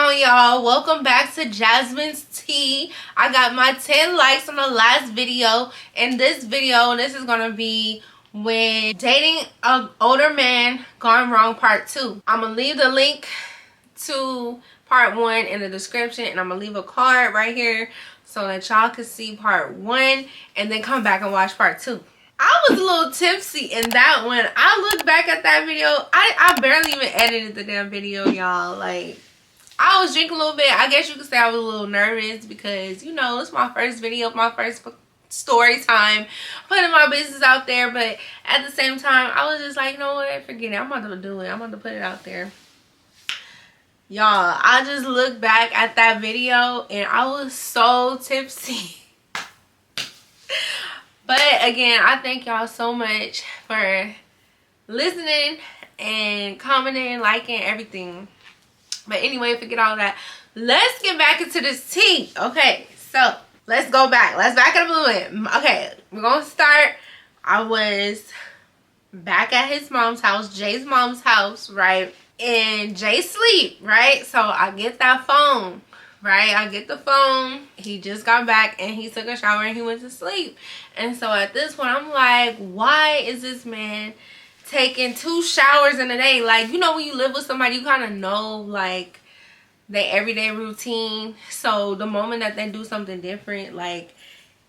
going, y'all? Welcome back to Jasmine's Tea. I got my 10 likes on the last video. In this video, this is gonna be when dating an older man gone wrong part 2. I'm gonna leave the link to part 1 in the description, and I'm gonna leave a card right here so that y'all can see part 1 and then come back and watch part 2. I was a little tipsy in that one. I look back at that video. I barely even edited the damn video, y'all. Like, I was drinking a little bit. I guess you could say I was a little nervous because, you know, it's my first video, my first story time, putting my business out there. But at the same time, I was just like, you know what? Forget it. I'm about to do it. I'm about to put it out there. Y'all, I just looked back at that video and I was so tipsy. But again, I thank y'all so much for listening and commenting, liking, everything. But anyway, forget all that. Let's get back into this tea. Okay, so let's go back. Let's back it up a little bit. Okay, we're going to start. I was back at his mom's house, Jay's mom's house, right? And Jay sleep, right? So I get that phone. Right, I get the phone. He just got back and he took a shower and he went to sleep. And so at this point, I'm like, why is this man taking 2 showers in a day? Like, you know, when you live with somebody, you kind of know, like, their everyday routine. So the moment that they do something different, like,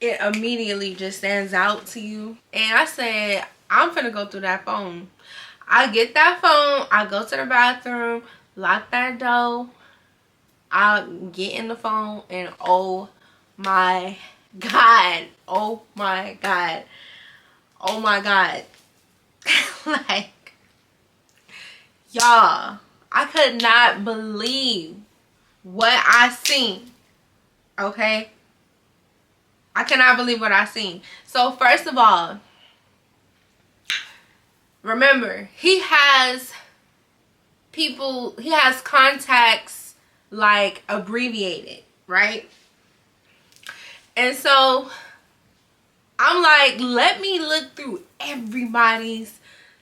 it immediately just stands out to you. And I said, I'm finna go through that phone. I get that phone. I go to the bathroom, lock that door. I get in the phone and oh my god, oh my god, oh my god. Like, y'all, I could not believe what I seen. Okay, I cannot believe what I seen. So first of all, remember, he has people, he has contacts like abbreviated, right? And so I'm like, let me look through everybody's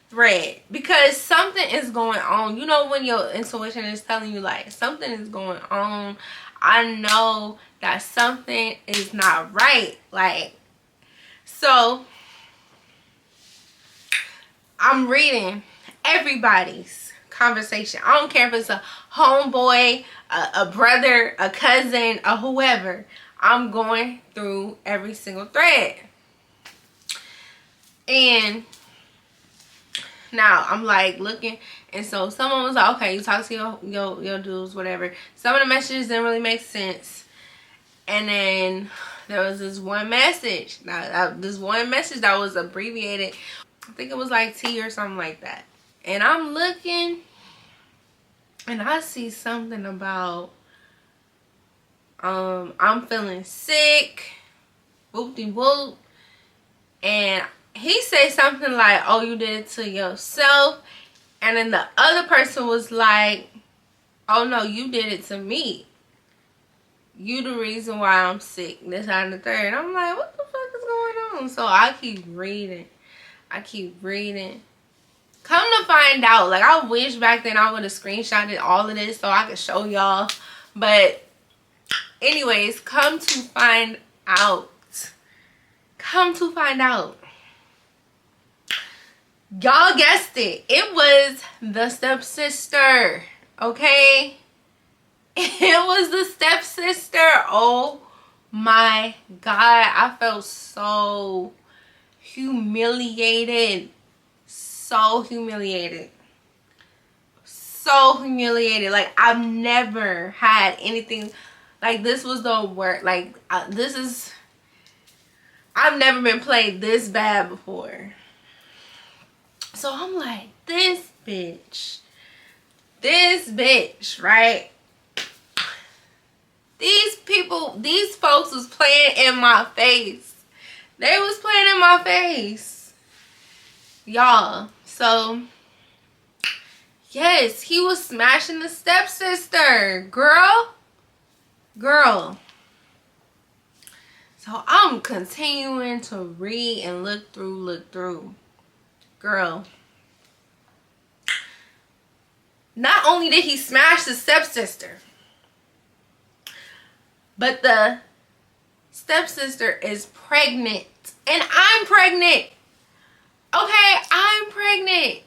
thread because something is going on. You know, when your intuition is telling you like something is going on, I know that something is not right. Like, so I'm reading everybody's conversation. I don't care if it's a homeboy, a brother, a cousin, or whoever. I'm going through every single thread. And now I'm like looking, and so someone was like, okay, you talk to your dudes, whatever. Some of the messages didn't really make sense. And then there was this one message. Now this one message that was abbreviated. I think it was like T or something like that. And I'm looking and I see something about I'm feeling sick, whoop-de-whoop. And he said something like, oh, you did it to yourself. And then the other person was like, oh no, you did it to me. You the reason why I'm sick, this, that, and the third. And I'm like, what the fuck is going on? So I keep reading. I keep reading. Come to find out, like, I wish back then I would have screenshotted all of this so I could show y'all. But anyways, come to find out. Come to find out. Y'all guessed it. It was the stepsister. Okay? It was the stepsister. Oh my god. I felt so humiliated. So humiliated. So humiliated. Like, I've never had anything like this. Was the word. Like, this is, I've never been played this bad before. So I'm like, this bitch, right? These people, these folks was playing in my face. They was playing in my face, y'all. So yes, he was smashing the stepsister, girl. So I'm continuing to read and look through. Girl, not only did he smash the stepsister, But the stepsister is pregnant. And I'm pregnant. Okay, I'm pregnant.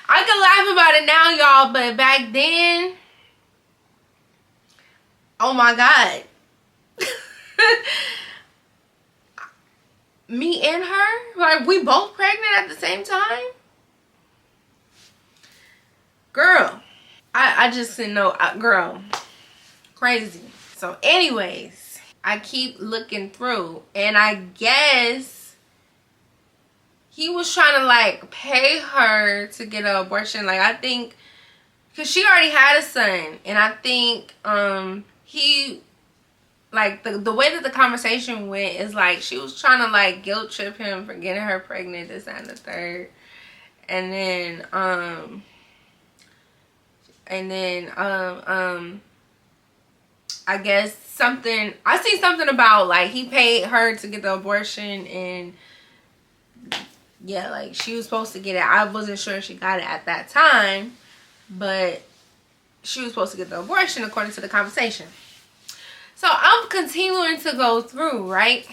I can laugh about it now, y'all, but back then, oh my God. Me and her, like, we both pregnant at the same time? Girl, I just didn't know, girl, crazy. So anyways, I keep looking through, and I guess he was trying to like pay her to get an abortion. Like, I think, because she already had a son, and I think he, like, the way that the conversation went is like she was trying to like guilt trip him for getting her pregnant, this and the third. And then I guess I see something about like he paid her to get the abortion, and yeah, like she was supposed to get it. I wasn't sure she got it at that time, but she was supposed to get the abortion according to the conversation. So I'm continuing to go through, right?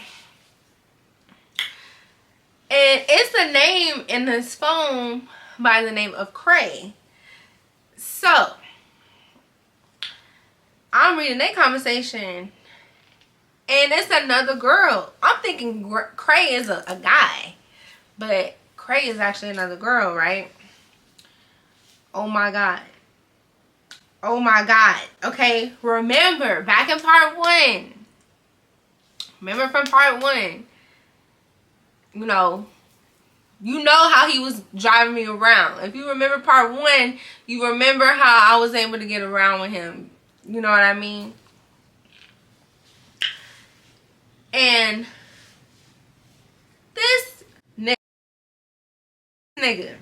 And it's a name in his phone by the name of Cray. So I'm reading that conversation, and it's another girl. I'm thinking Cray is a guy, but Cray is actually another girl, right? Oh my God. Oh my God. Okay, remember back in part 1. Remember from part 1. You know how he was driving me around. If you remember part 1, you remember how I was able to get around with him. You know what I mean? And this nigga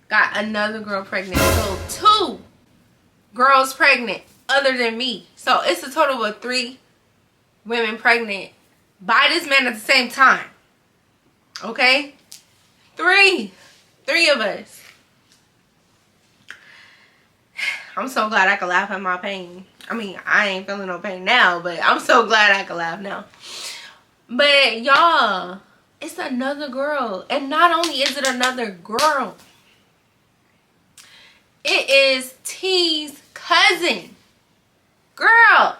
got another girl pregnant. So 2 girls pregnant other than me. So it's a total of 3 women pregnant by this man at the same time. Okay? 3 of us. I'm so glad I could laugh at my pain. I mean, I ain't feeling no pain now, but I'm so glad I could laugh now. But y'all, it's another girl. And not only is it another girl, it is T's cousin. Girl.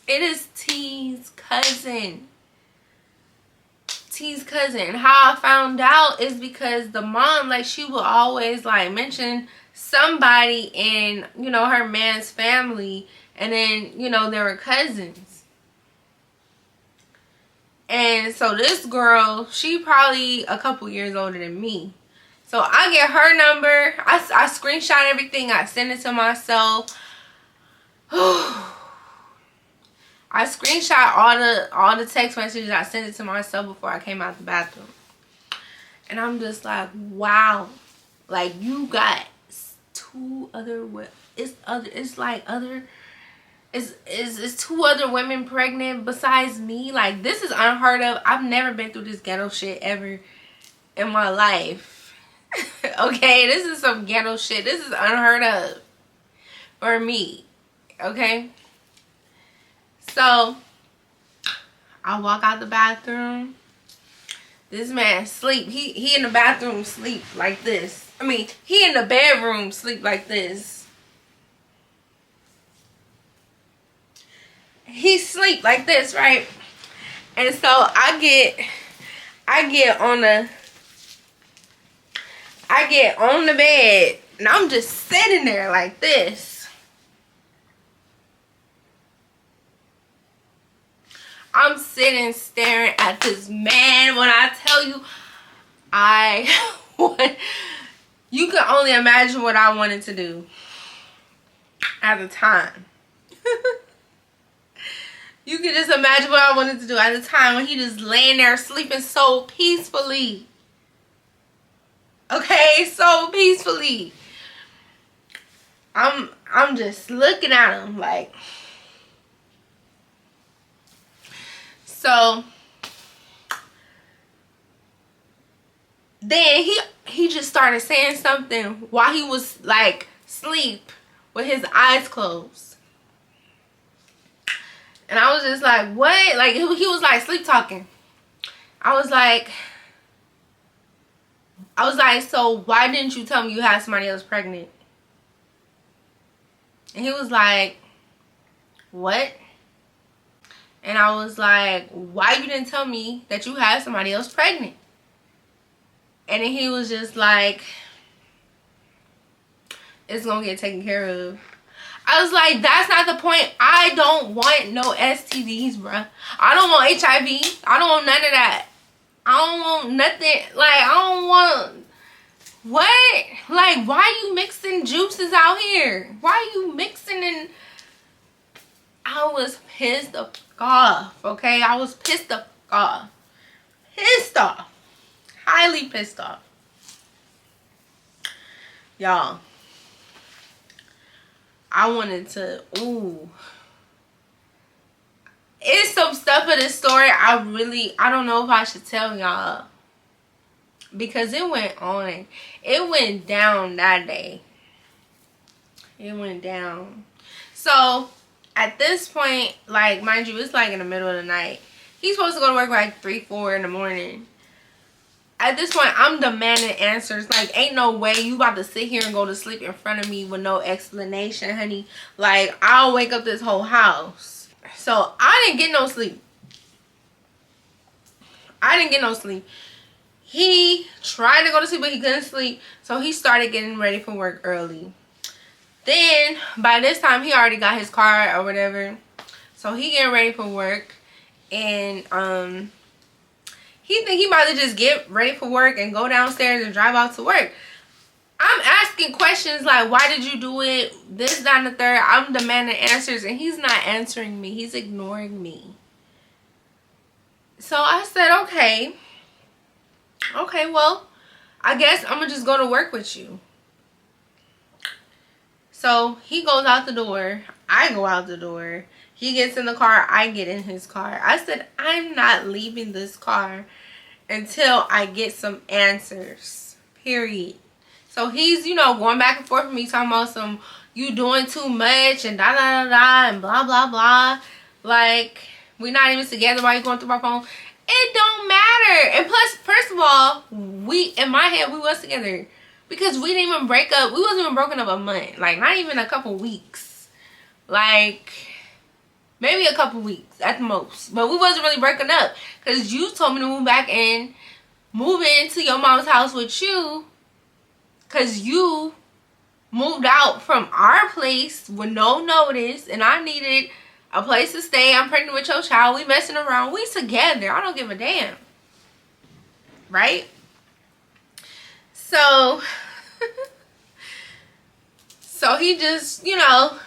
It is T's cousin. T's cousin. How I found out is because the mom, like, she will always like mention somebody in, you know, her man's family, and then, you know, they were cousins. And so this girl, she probably a couple years older than me. So I get her number. I screenshot everything. I send it to myself. I screenshot all the text messages. I sent it to myself before I came out the bathroom. And I'm just like, wow. Like, you got 2 other, it's 2 other women pregnant besides me. Like, this is unheard of. I've never been through this ghetto shit ever in my life. Okay, this is some ghetto shit. This is unheard of for me. Okay. So I walk out the bathroom. This man sleep. He in the bathroom sleep like this. I mean, he in the bedroom sleep like this. He sleep like this, right? And so I get on the bed, and I'm just sitting there like this. I'm sitting staring at this man. When I tell you, you can only imagine what I wanted to do at the time. You can just imagine what I wanted to do at the time when he just laying there sleeping so peacefully. Okay, so peacefully. I'm just looking at him like. So then he just started saying something while he was like asleep with his eyes closed. And I was just like, what? Like, he was like sleep talking. I was like, so why didn't you tell me you had somebody else pregnant? And he was like, what? And I was like, why you didn't tell me that you had somebody else pregnant? And then he was just like, it's gonna get taken care of. I was like, that's not the point. I don't want no STDs, bruh. I don't want HIV. I don't want none of that. I don't want nothing. Like, I don't want... What? Like, why you mixing juices out here? Why you mixing in... I was pissed off, okay? I was pissed off. Pissed off. Highly pissed off. Y'all. I wanted to, ooh. It's some stuff in this story I don't know if I should tell y'all. Because it went on. It went down that day. It went down. So, at this point, like, mind you, it's like in the middle of the night. He's supposed to go to work like 3, 4 in the morning. At this point, I'm demanding answers. Like, ain't no way you about to sit here and go to sleep in front of me with no explanation, honey. Like, I'll wake up this whole house. So, I didn't get no sleep. I didn't get no sleep. He tried to go to sleep, but he couldn't sleep. So, he started getting ready for work early. Then, by this time, he already got his car or whatever. So, he getting ready for work. And, he think he about to just get ready for work and go downstairs and drive out to work. I'm asking questions like, why did you do it? This, that, and the third. I'm demanding answers, and he's not answering me. He's ignoring me. So I said, okay. Okay, well, I guess I'm going to just go to work with you. So he goes out the door. I go out the door. He gets in the car. I get in his car. I said, I'm not leaving this car until I get some answers. Period. So he's, you know, going back and forth with me, talking about some, you doing too much and da da da da and blah blah blah. Like, we're not even together while you're going through my phone. It don't matter. And plus, first of all, in my head, we was together. Because we didn't even break up. We wasn't even broken up a month. Like, not even a couple weeks. Like, maybe a couple weeks at the most. But we wasn't really breaking up. Because you told me to move back in. Move into your mom's house with you. Because you moved out from our place with no notice. And I needed a place to stay. I'm pregnant with your child. We messing around. We together. I don't give a damn. Right? So, so he just, you know,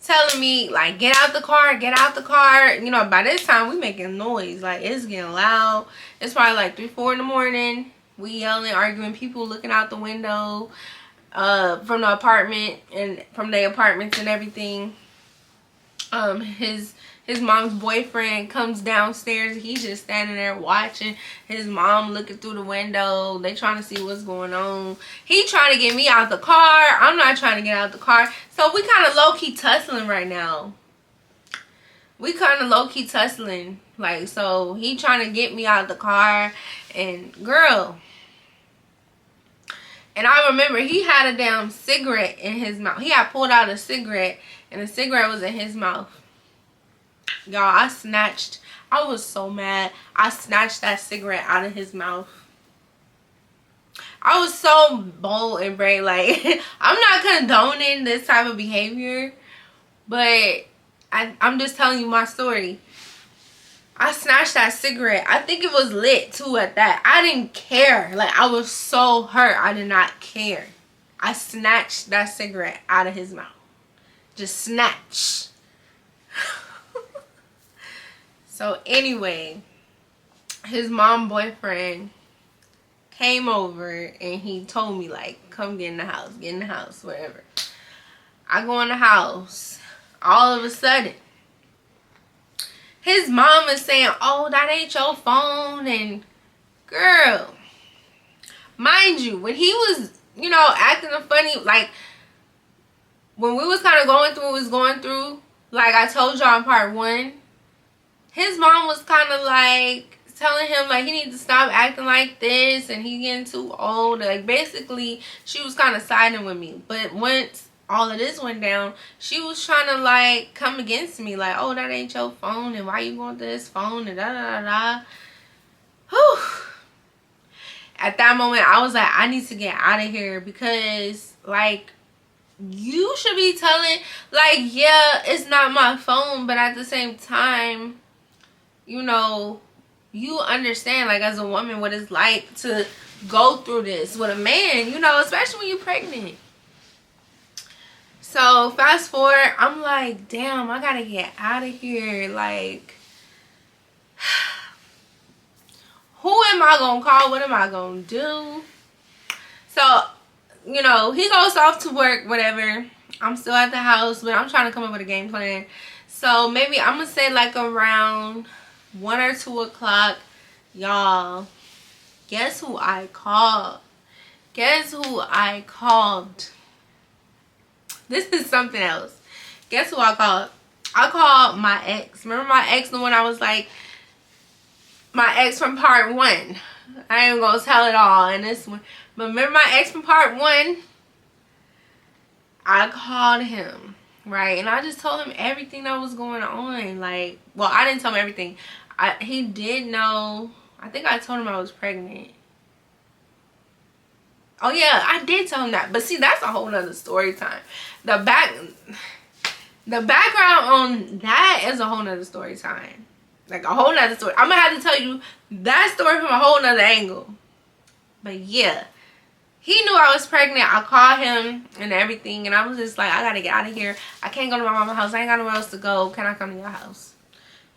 telling me, like, get out the car, get out the car. You know, by this time, we making noise. Like, it's getting loud. It's probably like 3, 4 in the morning. We yelling, arguing, people looking out the window from the apartment and from the apartments and everything. His mom's boyfriend comes downstairs. He's just standing there watching his mom looking through the window. They trying to see what's going on. He trying to get me out the car. I'm not trying to get out the car. So we kind of low-key tussling right now. We kind of low-key tussling. Like, so he trying to get me out the car. And girl. And I remember he had a damn cigarette in his mouth. He had pulled out a cigarette. And the cigarette was in his mouth. Y'all, I was so mad. I snatched that cigarette out of his mouth. I was so bold and brave. Like, I'm not condoning this type of behavior. But I'm just telling you my story. I snatched that cigarette. I think it was lit too at that. I didn't care. Like, I was so hurt. I did not care. I snatched that cigarette out of his mouth. Just snatch. So anyway, his mom boyfriend came over and he told me, like, come get in the house, wherever. I go in the house. All of a sudden, his mom is saying, oh, that ain't your phone. And girl, mind mind you, when he was, you know, acting funny, like, when we was kind of going through what we was going through, like I told y'all in part 1, his mom was kind of like telling him like he needs to stop acting like this and he getting too old. Like basically she was kind of siding with me. But once all of this went down, she was trying to like come against me like, oh, that ain't your phone and why you going to this phone and da da da da. Whew. At that moment I was like, I need to get out of here, because like you should be telling, like, yeah, it's not my phone, but at the same time, you know, you understand, like, as a woman, what it's like to go through this with a man, you know, especially when you're pregnant. So, fast forward, I'm like, damn, I gotta get out of here. Like, who am I gonna call? What am I gonna do? So, you know, he goes off to work, whatever. I'm still at the house, but I'm trying to come up with a game plan. So, maybe I'm gonna say, like, around 1 or 2 o'clock, y'all, guess who I called? Guess who I called? This is something else. Guess who I called? I called my ex. Remember my ex, the one I was like, my ex from part 1. I ain't gonna tell it all in this one. But remember my ex from part 1? I called him, right? And I just told him everything that was going on. Like, well, I didn't tell him everything. He did know. I think I told him I was pregnant. Oh yeah, I did tell him that. But see, that's a whole nother story time. The background on that is a whole nother story time. Like a whole nother story. I'm gonna have to tell you that story from a whole nother angle. But yeah, he knew I was pregnant. I called him and everything, and I was just like, I gotta get out of here. I can't go to my mama's house. I ain't got nowhere else to go. Can I come to your house?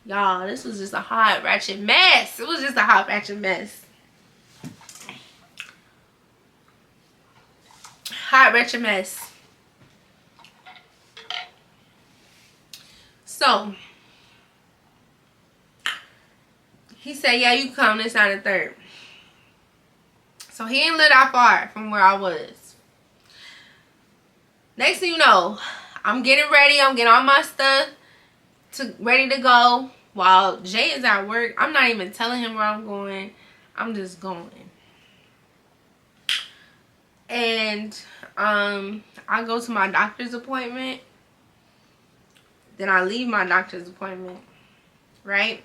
Y'all, this was just a hot, ratchet mess. It was just a hot, ratchet mess. Hot, ratchet mess. So, he said, yeah, you come this, that, and third. So, he didn't live that far from where I was. Next thing you know, I'm getting ready. I'm getting all my stuff ready to go. While Jay is at work, I'm not even telling him where I'm going. I'm just going. And I go to my doctor's appointment. Then I leave my doctor's appointment, right?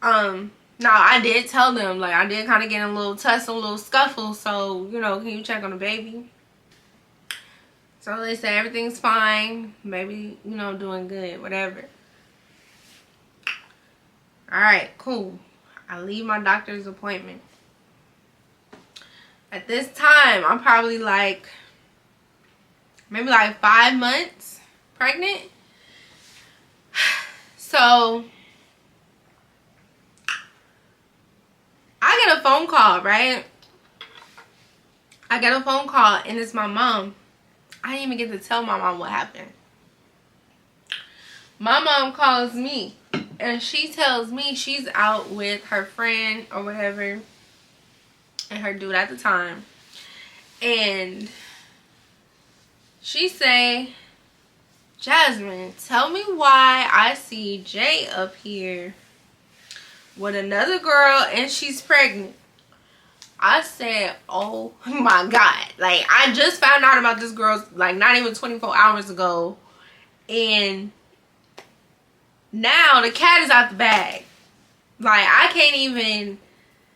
Now I did tell them, like, I did kind of get in a little tussle, a little scuffle. So, you know, can you check on the baby? So they say everything's fine. Baby, you know, doing good, whatever. Alright, cool. I leave my doctor's appointment. At this time, I'm probably like, maybe like 5 months pregnant. So, I get a phone call, right? I get a phone call and it's my mom. I didn't even get to tell my mom what happened. My mom calls me and she tells me she's out with her friend or whatever and her dude at the time. And she say, Jasmine, tell me why I see Jay up here with another girl and she's pregnant. I said, oh my God. Like, I just found out about this girl, like, not even 24 hours ago. And now the cat is out the bag. Like, I can't even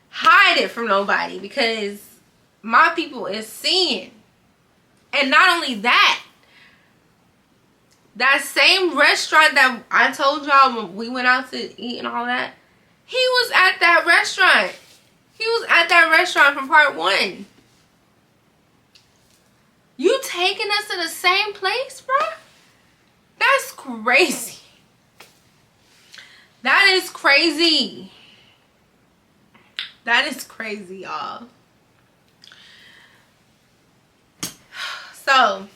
hide it from nobody because my people is seeing. And not only that, that same restaurant that I told y'all when we went out to eat and all that, he was at that restaurant. He was at that restaurant from part 1. You taking us to the same place, bro? That's crazy. That is crazy. That is crazy, y'all. So,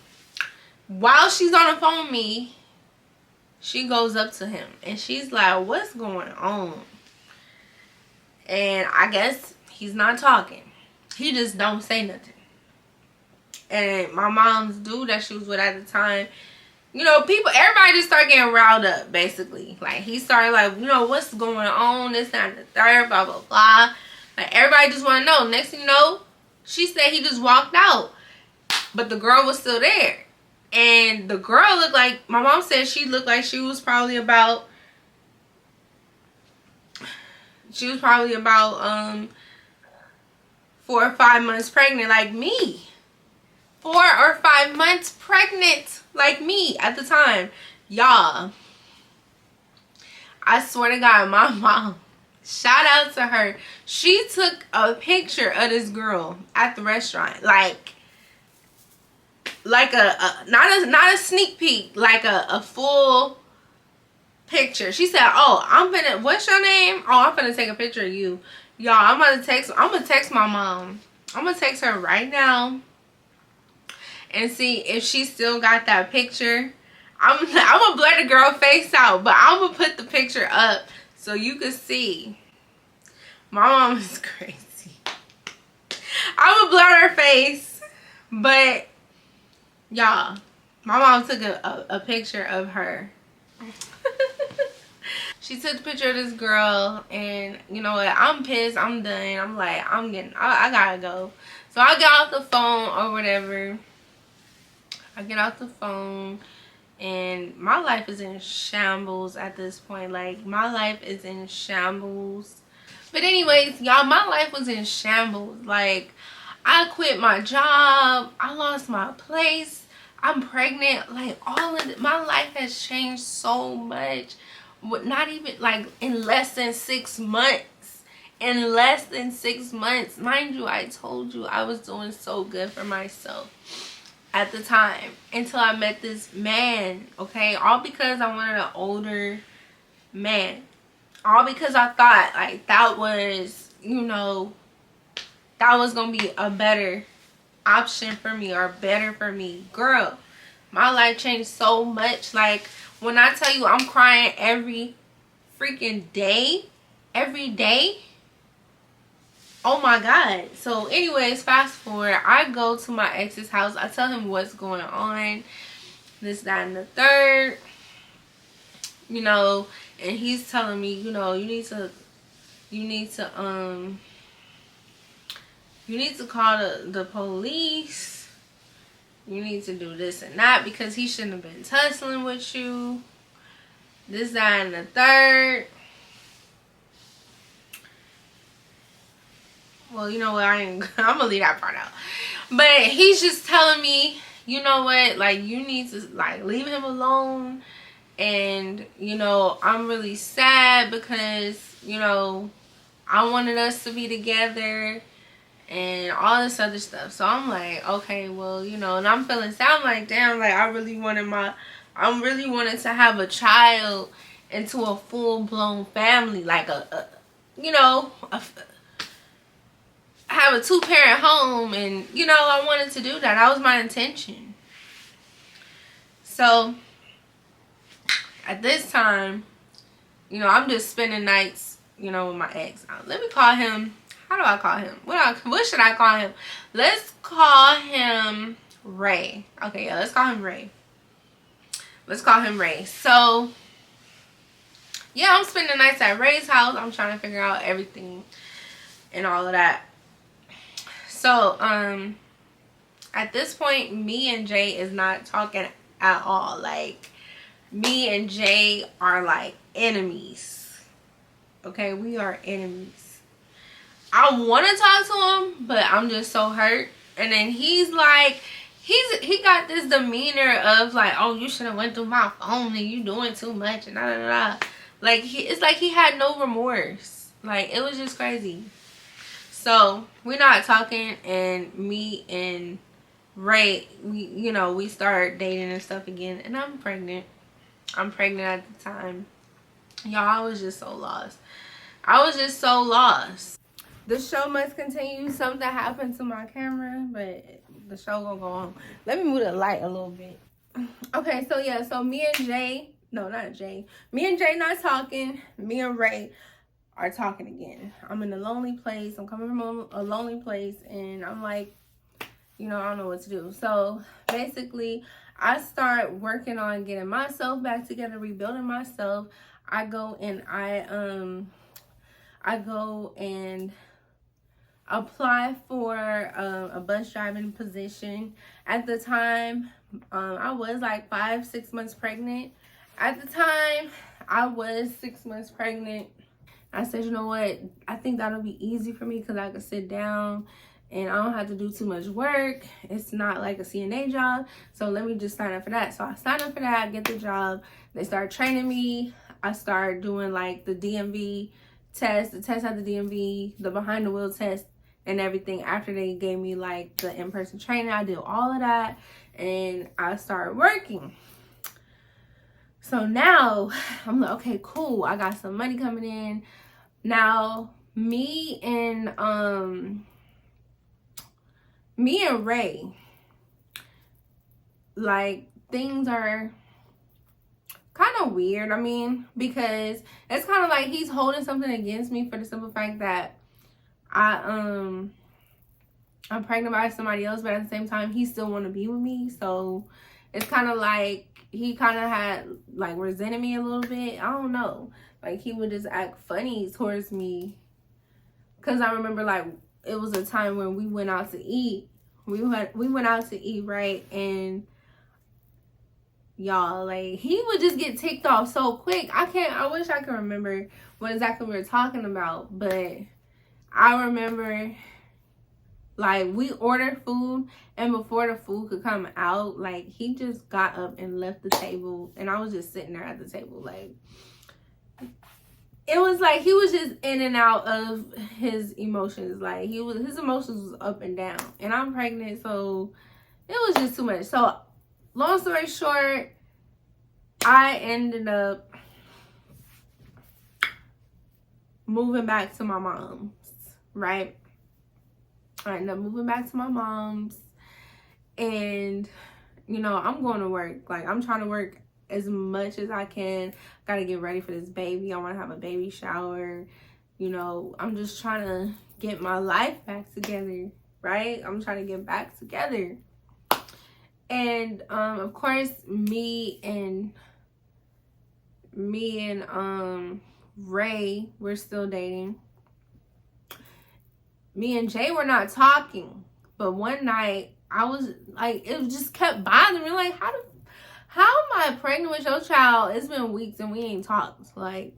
while she's on the phone with me, she goes up to him and she's like, what's going on? And I guess he's not talking. He just don't say nothing. And my mom's dude that she was with at the time, you know, everybody just started getting riled up, basically. Like, he started like, you know, what's going on, this, that, and the third, blah, blah, blah. Like, everybody just want to know. Next thing you know, she said he just walked out. But the girl was still there. And the girl looked like, my mom said she looked like she was probably about 4 or 5 months pregnant, like me. 4 or 5 months pregnant, like me at the time. Y'all, I swear to God, my mom, shout out to her, she took a picture of this girl at the restaurant, like not a sneak peek, like a full picture. She said, oh, what's your name? Oh, I'm gonna take a picture of you. Y'all, I'm gonna text my mom. I'm gonna text her right now and see if she still got that picture. I'm gonna blur the girl face out, but I'm gonna put the picture up so you can see. My mom is crazy. I'm gonna blur her face, but y'all, my mom took a picture of her. She took the picture of this girl, and you know what? I'm pissed. I'm done. I'm like, I gotta go. So I get off the phone or whatever. I get off the phone, and my life is in shambles at this point. Like, my life is in shambles. But anyways, y'all, my life was in shambles. Like, I quit my job. I lost my place. I'm pregnant. Like, all of it. My life has changed so much. Not even, like, in less than 6 months. In less than 6 months. Mind you, I told you I was doing so good for myself at the time, until I met this man, okay? All because I wanted an older man. All because I thought, like, that was, you know, that was gonna be a better option for me, or better for me. Girl, my life changed so much. Like, when I tell you I'm crying every freaking day, every day, oh my God. So anyways, fast forward, I go to my ex's house. I tell him what's going on, this, that, and the third, you know, and he's telling me, you know, you need to call the police. You need to do this and that, because he shouldn't have been tussling with you, this, that, and the third. Well, you know what, I'm gonna leave that part out. But he's just telling me, you know what, like, you need to, like, leave him alone. And, you know, I'm really sad because, you know, I wanted us to be together and all this other stuff. So I'm like, okay, well, you know, and I'm feeling sad. I'm like, damn, like, I really wanted to have a child into a full-blown family, like you know, have a 2-parent home. And, you know, I wanted to do that. That was my intention. So at this time, you know, I'm just spending nights, you know, with my ex. Let me call him. How do I call him? What should I call him? Let's call him Ray. Okay, yeah, let's call him Ray. Let's call him Ray. So yeah, I'm spending nights at Ray's house. I'm trying to figure out everything and all of that. So at this point, me and Jay is not talking at all. Like, me and Jay are like enemies. Okay, we are enemies. I want to talk to him, but I'm just so hurt. And then he's like, he got this demeanor of like, oh, you should have went through my phone and you doing too much and da da da. Like, it's like he had no remorse. Like, it was just crazy. So we're not talking, and me and Ray, we start dating and stuff again, and I'm pregnant. I'm pregnant at the time. Y'all, I was just so lost. I was just so lost. The show must continue. Something happened to my camera, but the show gonna go on. Let me move the light a little bit. Okay, so yeah, so me and Jay, no, not Jay. Me and Jay not talking. Me and Ray are talking again. I'm in a lonely place. I'm coming from a lonely place, and I'm like, you know, I don't know what to do. So basically, I start working on getting myself back together, rebuilding myself. I go and apply for a bus driving position. At the time, I was like 5-6 months pregnant. At the time, I was 6 months pregnant. I said, you know what? I think that'll be easy for me because I can sit down and I don't have to do too much work. It's not like a CNA job. So let me just sign up for that. So I signed up for that, get the job. They start training me. I start doing like the DMV test, the test at the DMV, the behind the wheel test and everything. After they gave me like the in-person training, I did all of that and I started working. So now I'm like, okay, cool. I got some money coming in. Now me and Ray, like, things are kind of weird. I mean, because it's kind of like he's holding something against me for the simple fact that I'm pregnant by somebody else, but at the same time he still want to be with me. So it's kind of like he kind of had like resented me a little bit. I don't know, like he would just act funny towards me, because I remember like it was a time when we went out to eat. We went out to eat, right? And y'all, like, he would just get ticked off so quick. I wish I could remember what exactly we were talking about, but I remember like we ordered food, and before the food could come out, like he just got up and left the table, and I was just sitting there at the table. Like, it was like he was just in and out of his emotions. Like his emotions was up and down, and I'm pregnant, so it was just too much. So long story short, I ended up moving back to my mom's, right? I ended up moving back to my mom's, and you know, I'm going to work. Like, I'm trying to work as much as I can. Gotta get ready for this baby. I want to have a baby shower. You know, I'm just trying to get my life back together, right? I'm trying to get back together. And of course, me and Ray, we're still dating. Me and Jay were not talking, but one night I was like, it just kept bothering me. Like, how am I pregnant with your child? It's been weeks and we ain't talked. Like,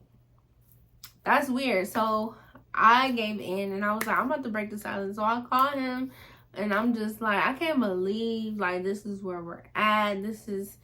that's weird. So I gave in and I was like, I'm about to break the silence. So I called him and I'm just like, I can't believe like this is where we're at. This is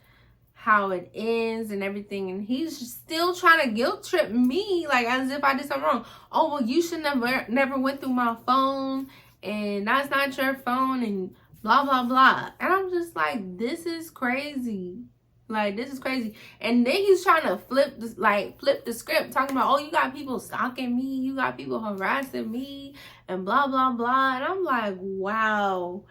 how it ends and everything. And he's still trying to guilt trip me, like as if I did something wrong. Oh, well, you should never went through my phone, and that's not your phone, and blah blah blah. And I'm just like, this is crazy. Like, this is crazy. And then he's trying to flip the script, talking about, oh, you got people stalking me, you got people harassing me, and blah blah blah. And I'm like, wow,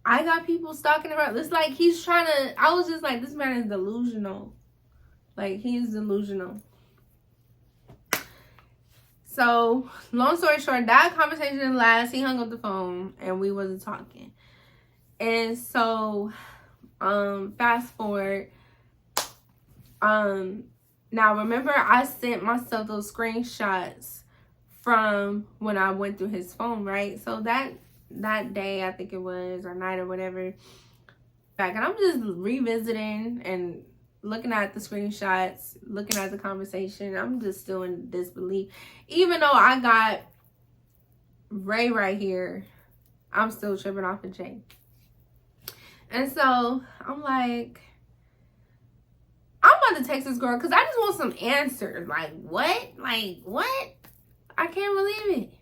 I got people stalking around. It's like he's trying to, I was just like, this man is delusional. Like, he's delusional. So, long story short, that conversation didn't last. He hung up the phone and we wasn't talking. And so, fast forward. Now remember, I sent myself those screenshots from when I went through his phone, right? So that day, I think it was, or night or whatever, back, and I'm just revisiting and looking at the screenshots, looking at the conversation. I'm just still in disbelief. Even though I got Ray right here, I'm still tripping off of Jay. And so I'm like, I'm about to text this girl because I just want some answers. Like, what? Like, what? I can't believe it.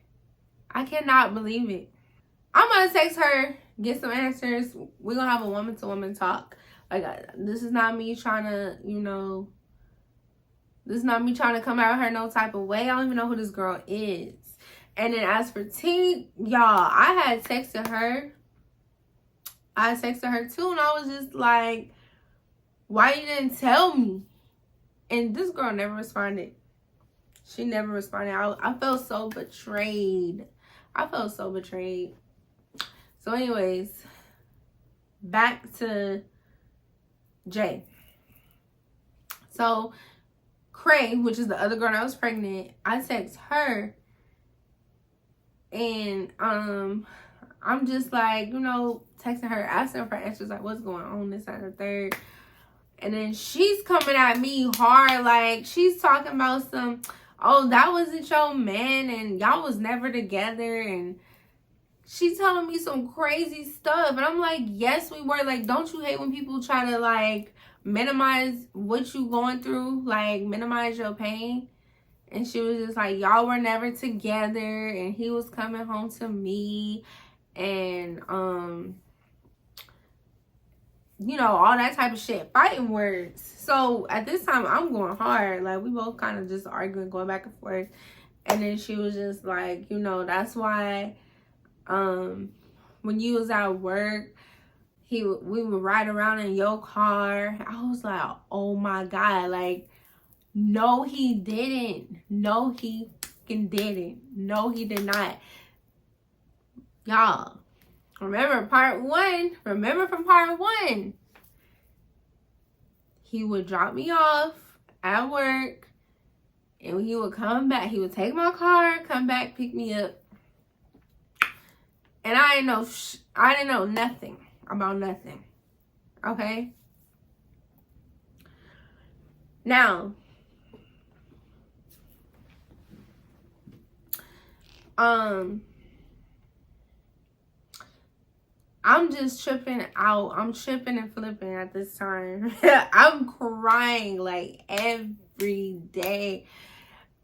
I cannot believe it. I'm going to text her, get some answers. We're going to have a woman-to-woman talk. Like, this is not me trying to, you know, this is not me trying to come at her no type of way. I don't even know who this girl is. And then as for T, y'all, I had texted her. I texted her too, and I was just like, why you didn't tell me? And this girl never responded. She never responded. I felt so betrayed. I felt so betrayed. So anyways, back to Jay. So Cray, which is the other girl that was pregnant, I text her, and I'm just like, you know, texting her, asking for answers, like what's going on, this, that, and the third. And then she's coming at me hard, like she's talking about some, oh, that wasn't your man and y'all was never together, and she's telling me some crazy stuff. And I'm like, yes, we were. Like, don't you hate when people try to like minimize what you going through, like minimize your pain? And she was just like, y'all were never together, and he was coming home to me, and you know, all that type of shit, fighting words. So at this time, I'm going hard. Like, we both kind of just arguing, going back and forth. And then she was just like, you know, that's why when you was at work, we would ride around in your car. I was like, oh my God, like, no, he didn't. No, he fucking didn't. No, he did not. Y'all, remember part one? Remember from part one? He would drop me off at work, and he would come back. He would take my car, come back, pick me up. And I didn't know nothing about nothing. Okay? Now, I'm just tripping out. I'm tripping and flipping at this time. I'm crying like every day.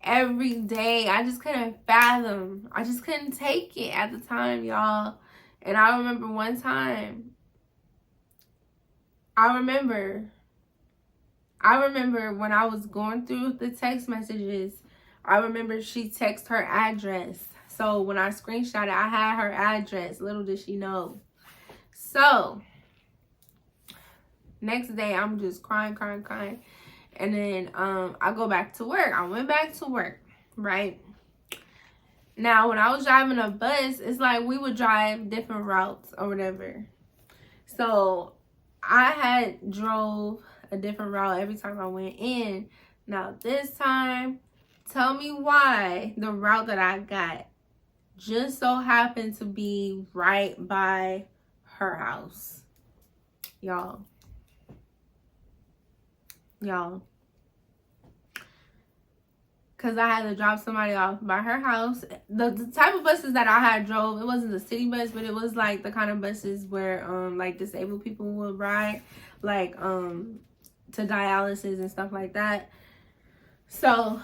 Every day. I just couldn't fathom. I just couldn't take it at the time, y'all. And I remember one time. I remember when I was going through the text messages. I remember she texted her address. So when I screenshot it, I had her address. Little did she know. So, next day, I'm just crying. And then I go back to work. I went back to work, right? Now, when I was driving a bus, it's like we would drive different routes or whatever. So, I had drove a different route every time I went in. Now, this time, tell me why the route that I got just so happened to be right by her house. Y'all, because I had to drop somebody off by her house. The type of buses that I had drove, it wasn't the city bus, but it was like the kind of buses where like disabled people would ride, like to dialysis and stuff like that. So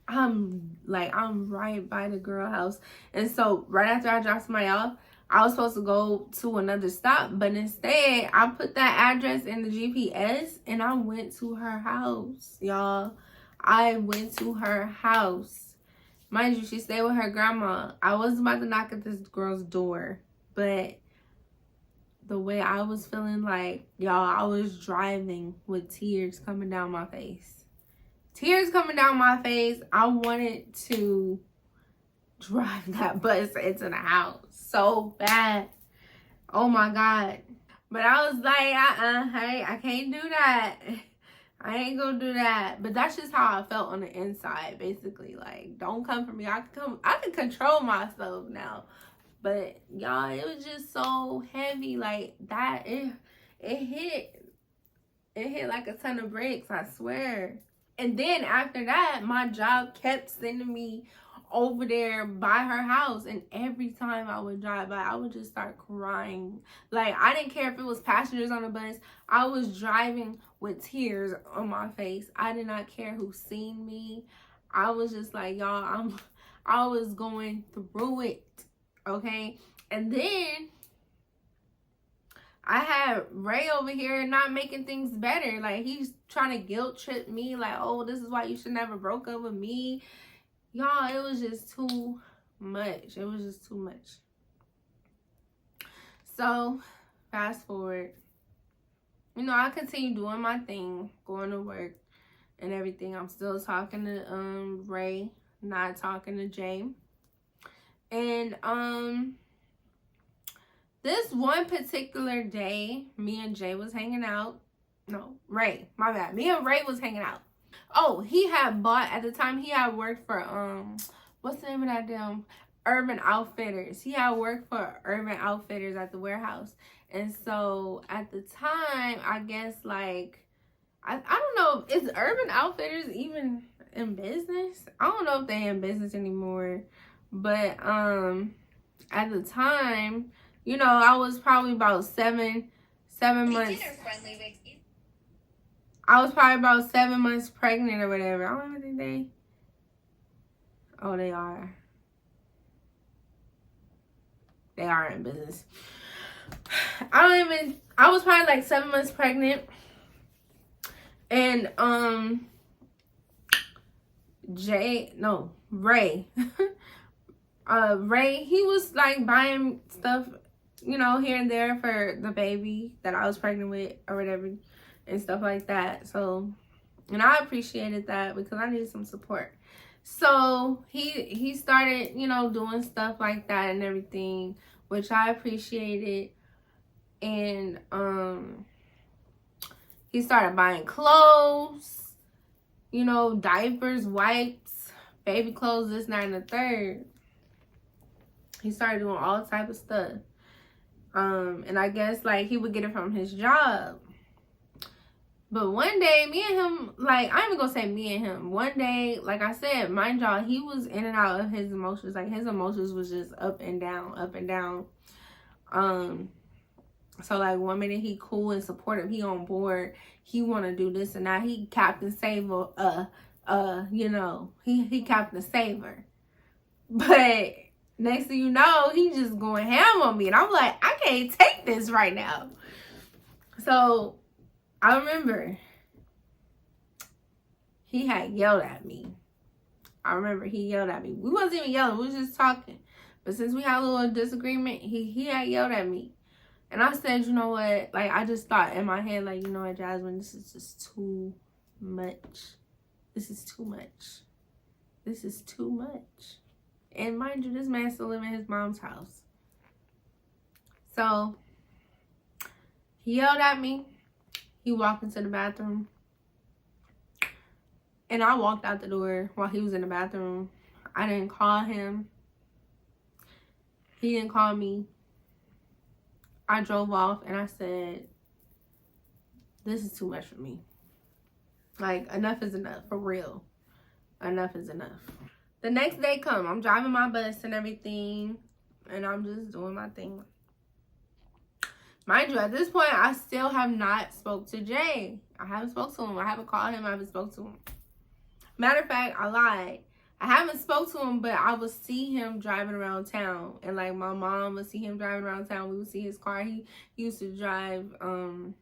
I'm right by the girl house. And so right after I dropped somebody off, I was supposed to go to another stop, but instead I put that address in the GPS and I went to her house, y'all. I went to her house. Mind you, she stayed with her grandma. I was about to knock at this girl's door, but the way I was feeling, like, y'all, I was driving with tears coming down my face. Tears coming down my face. I wanted to drive that bus into the house so bad. Oh my God. But I was like, hey, I can't do that. I ain't gonna do that. But that's just how I felt on the inside, basically. Like, don't come for me. I can control myself now. But y'all, it was just so heavy. Like that, it hit like a ton of bricks, I swear. And then after that, my job kept sending me over there by her house, and every time I would drive by, I would just start crying. Like, I didn't care if it was passengers on the bus. I was driving with tears on my face. I did not care who seen me. I was just like, y'all, I was going through it, okay? And then I had Ray over here not making things better. Like, he's trying to guilt trip me, like, oh, this is why you should never broke up with me. Y'all, it was just too much. It was just too much. So, fast forward. You know, I continued doing my thing, going to work, and everything. I'm still talking to Ray, not talking to Jay. And this one particular day, me and Jay was hanging out. No, Ray, my bad. Me and Ray was hanging out. Oh, he had bought, at the time he had worked for what's the name of that damn Urban Outfitters. He had worked for Urban Outfitters at the warehouse. And so at the time, I guess like I don't know, is Urban Outfitters even in business? I don't know if they in business anymore. But at the time, you know, I was probably about seven months. I was probably about 7 months pregnant or whatever. I don't even think they. Oh, they are. They are in business. I was probably like 7 months pregnant. And Ray. Ray, he was like buying stuff, you know, here and there for the baby that I was pregnant with or whatever and stuff like that. So, and I appreciated that because I needed some support. So he started, you know, doing stuff like that and everything, which I appreciated. And he started buying clothes, you know, diapers, wipes, baby clothes, this, that, and the third. He started doing all type of stuff. And I guess like he would get it from his job. But one day, me and him, like, I ain't even gonna say me and him. One day, like I said, mind y'all, he was in and out of his emotions. Like, his emotions was just up and down, up and down. So, like, one minute he cool and supportive, he on board, he want to do this and that. He Captain Saver, you know, he Captain Saver. But next thing you know, he just going ham on me. And I'm like, I can't take this right now. So I remember he had yelled at me. I remember he yelled at me. We wasn't even yelling. We was just talking. But since we had a little disagreement, he had yelled at me. And I said, you know what? Like, I just thought in my head, like, you know what, Jasmine, this is just too much. This is too much. This is too much. And mind you, this man still live in his mom's house. So he yelled at me. He walked into the bathroom. And I walked out the door while he was in the bathroom. I didn't call him. He didn't call me. I drove off and I said, this is too much for me. Like, enough is enough, for real. Enough is enough. The next day come, I'm driving my bus and everything, and I'm just doing my thing. Mind you, at this point, I still have not spoke to Jay. I haven't spoke to him. I haven't called him. I haven't spoke to him. Matter of fact, I lied. I haven't spoke to him, but I would see him driving around town. And, like, my mom would see him driving around town. We would see his car. He used to drive, I ain't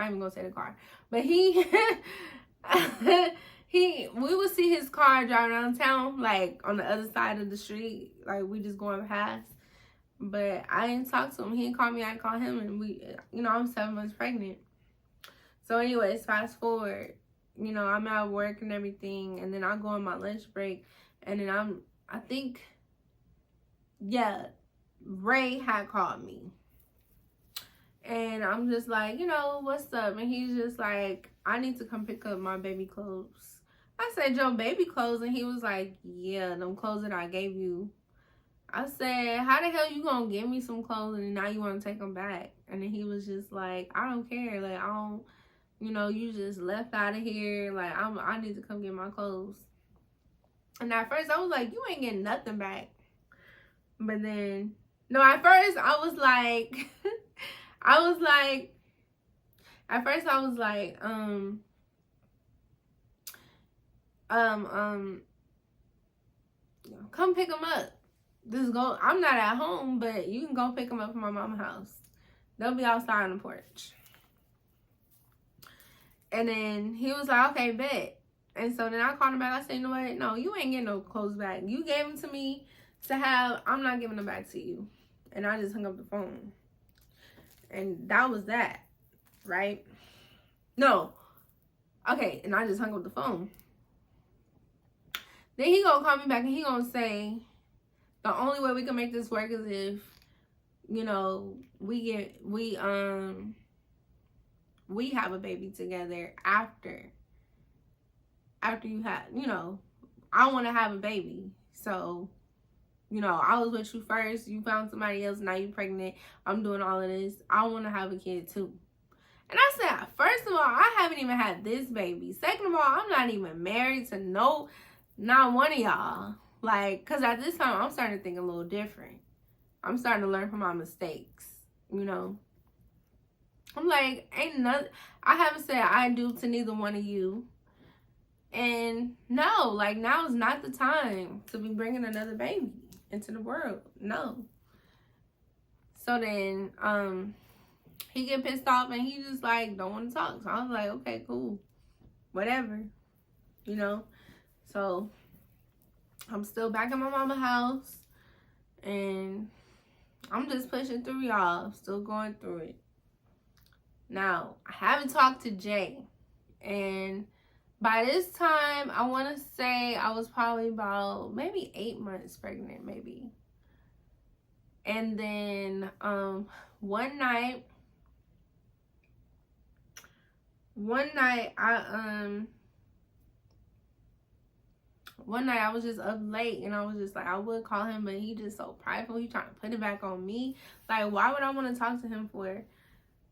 even gonna say the car. But he, we would see his car driving around town, like, on the other side of the street. Like, we just going past. But I didn't talk to him. He didn't call me. I didn't call him. And we, you know, I'm 7 months pregnant. So, anyways, fast forward. You know, I'm at work and everything, and then I go on my lunch break, and then I think, yeah, Ray had called me. And I'm just like, you know, what's up? And he's just like, I need to come pick up my baby clothes. I said, your baby clothes? And he was like, yeah, them clothes that I gave you. I said, how the hell you gonna give me some clothes and now you want to take them back? And then he was just like, I don't care. Like, I don't. You know, you just left out of here. Like, I need to come get my clothes. And at first, I was like, you ain't getting nothing back. But then, no, at first, I was like, come pick them up. Just go. I'm not at home, but you can go pick them up from my mama's house. They'll be outside on the porch. And then he was like, okay, bet. And so then I called him back. I said, you know what? No, you ain't getting no clothes back. You gave them to me to have. I'm not giving them back to you. And I just hung up the phone. And that was that. Right? No. Okay, and I just hung up the phone. Then he gonna call me back and he gonna say, the only way we can make this work is if, you know, we have a baby together after you have, you know, I want to have a baby. So, you know, I was with you first, you found somebody else, now you pregnant, I'm doing all of this, I want to have a kid too. And I said, first of all, I haven't even had this baby. Second of all, I'm not even married to not one of y'all. Like, because at this time, I'm starting to think a little different. I'm starting to learn from my mistakes, you know. I'm like, I haven't said I do to neither one of you. And no, like, now is not the time to be bringing another baby into the world. No. So then, he get pissed off and he just like don't want to talk. So I was like, okay, cool, whatever, you know. So I'm still back in my mama's house and I'm just pushing through, y'all. Still going through it. Now I haven't talked to Jay, and by this time I want to say I was probably about maybe 8 months pregnant, maybe. And then one night I was just up late and I was just like, I would call him, but he just so prideful. He trying to put it back on me. Like, why would I want to talk to him for?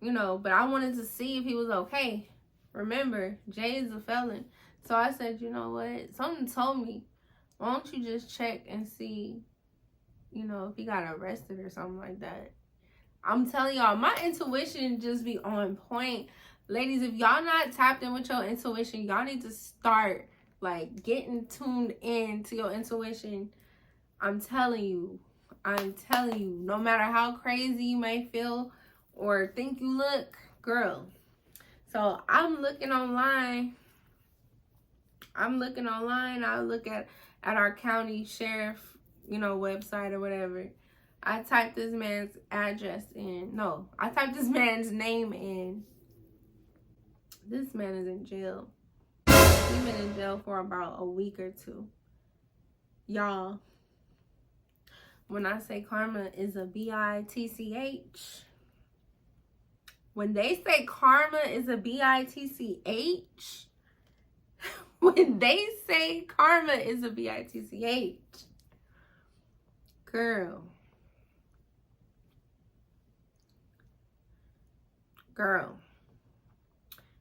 You know, but I wanted to see if he was okay. Remember, Jay is a felon. So I said, you know what? Something told me, why don't you just check and see, you know, if he got arrested or something like that. I'm telling y'all, my intuition just be on point. Ladies, if y'all not tapped in with your intuition, y'all need to start like getting tuned in to your intuition. I'm telling you, no matter how crazy you may feel or think you look, girl. So I'm looking online. I look at our county sheriff, you know, website or whatever. I typed this man's address in. No, I typed this man's name in. This man is in jail. He's been in jail for about a week or two. Y'all, when I say karma is a bitch, when they say karma is a bitch, when they say karma is a bitch, girl,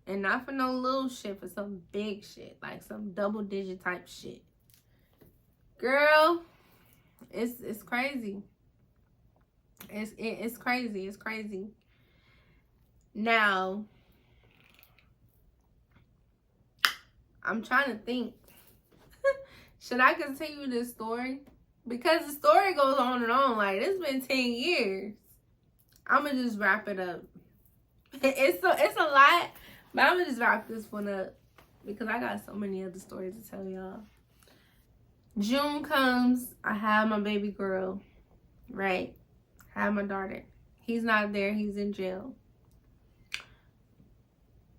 and not for no little shit, for some big shit, like some double digit type shit. Girl, it's crazy. It's crazy. It's crazy. Now, I'm trying to think. Should I continue this story? Because the story goes on and on. Like, it's been 10 years. I'm going to just wrap it up. It's a lot, but I'm going to just wrap this one up because I got so many other stories to tell y'all. June comes, I have my baby girl, right? I have my daughter. He's not there. He's in jail.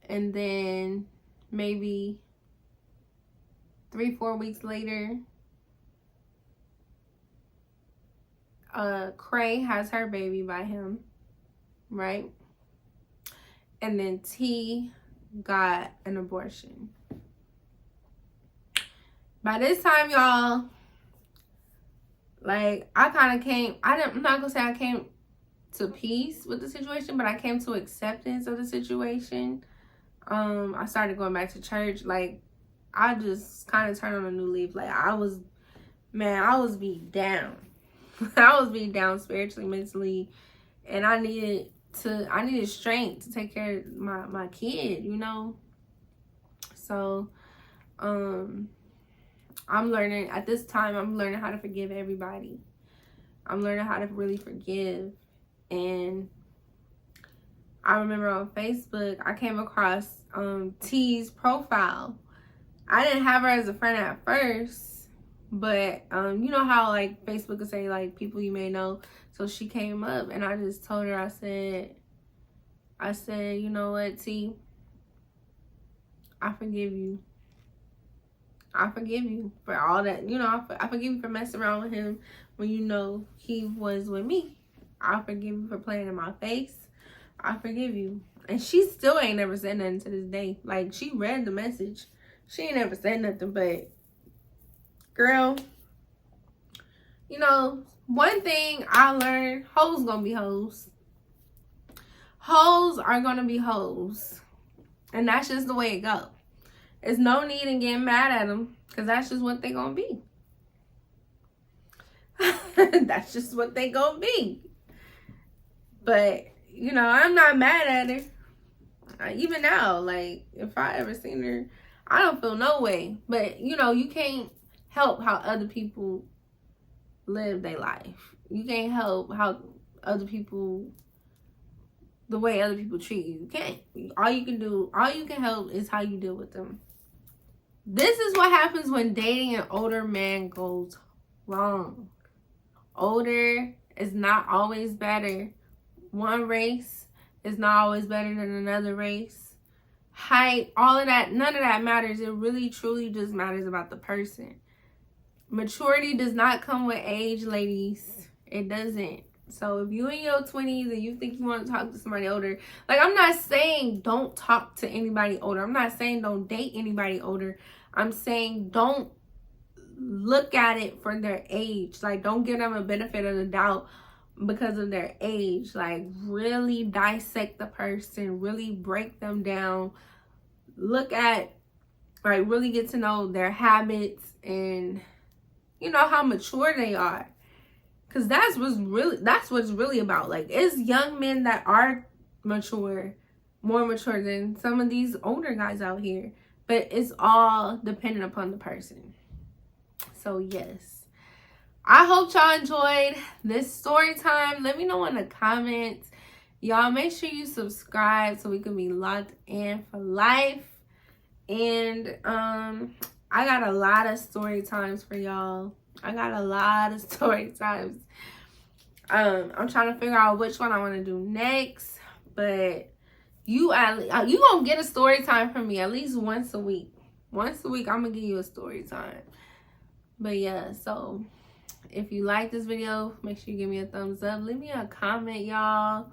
And then maybe 3-4 weeks later, Cray has her baby by him, right? And then T got an abortion. By this time, y'all, like, I kind of came, I'm not gonna say I came to peace with the situation, but I came to acceptance of the situation. I started going back to church. Like, I just kind of turned on a new leaf. Like, I was beat down. I was beat down spiritually, mentally, and I needed strength to take care of my kid, you know. So, I'm learning at this time. I'm learning how to forgive everybody. I'm learning how to really forgive. And I remember on Facebook, I came across T's profile. I didn't have her as a friend at first, but you know how like Facebook would say like people you may know. So she came up and I just told her, I said, you know what, T, I forgive you. I forgive you for all that. You know, I forgive you for messing around with him when you know he was with me. I forgive you for playing in my face. I forgive you. And she still ain't never said nothing to this day. Like, she read the message. She ain't never said nothing, but girl, you know, one thing I learned, hoes gonna be hoes. Hoes are gonna be hoes. And that's just the way it go. There's no need in getting mad at them, because that's just what they gonna be. That's just what they gonna be. But, you know, I'm not mad at her. Even now, like, if I ever seen her, I don't feel no way. But, you know, you can't help how other people live their life. You can't help how other people, the way other people treat you. You can't. All you can help is how you deal with them. This is what happens when dating an older man goes wrong. Older is not always better. One race is not always better than another race. Height, all of that, none of that matters. It really, truly just matters about the person. Maturity does not come with age, ladies. It doesn't. So if you in your 20s and you think you want to talk to somebody older, like, I'm not saying don't talk to anybody older. I'm not saying don't date anybody older. I'm saying don't look at it for their age. Like, don't give them a benefit of the doubt because of their age. Like, really dissect the person, really break them down, look at, like, really get to know their habits and, you know, how mature they are. Because that's what's really about. Like, it's young men that are mature, more mature than some of these older guys out here. But it's all dependent upon the person. So yes, I hope y'all enjoyed this story time. Let me know in the comments. Y'all make sure you subscribe so we can be locked in for life. And I got a lot of story times for y'all. I'm trying to figure out which one I want to do next. But you gonna get a story time from me at least once a week. Once a week, I'm gonna give you a story time. But yeah, so if you like this video, make sure you give me a thumbs up. Leave me a comment, y'all.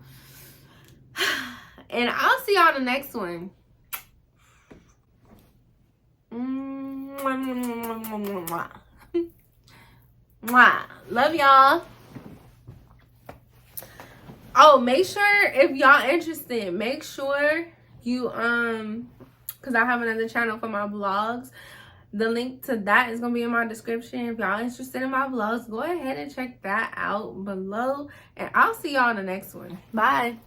And I'll see y'all in the next one. Love y'all. Oh, make sure, if y'all interested, make sure you because I have another channel for my vlogs. The link to that is gonna be in my description. If y'all interested in my vlogs, go ahead and check that out below. And I'll see y'all in the next one. Bye.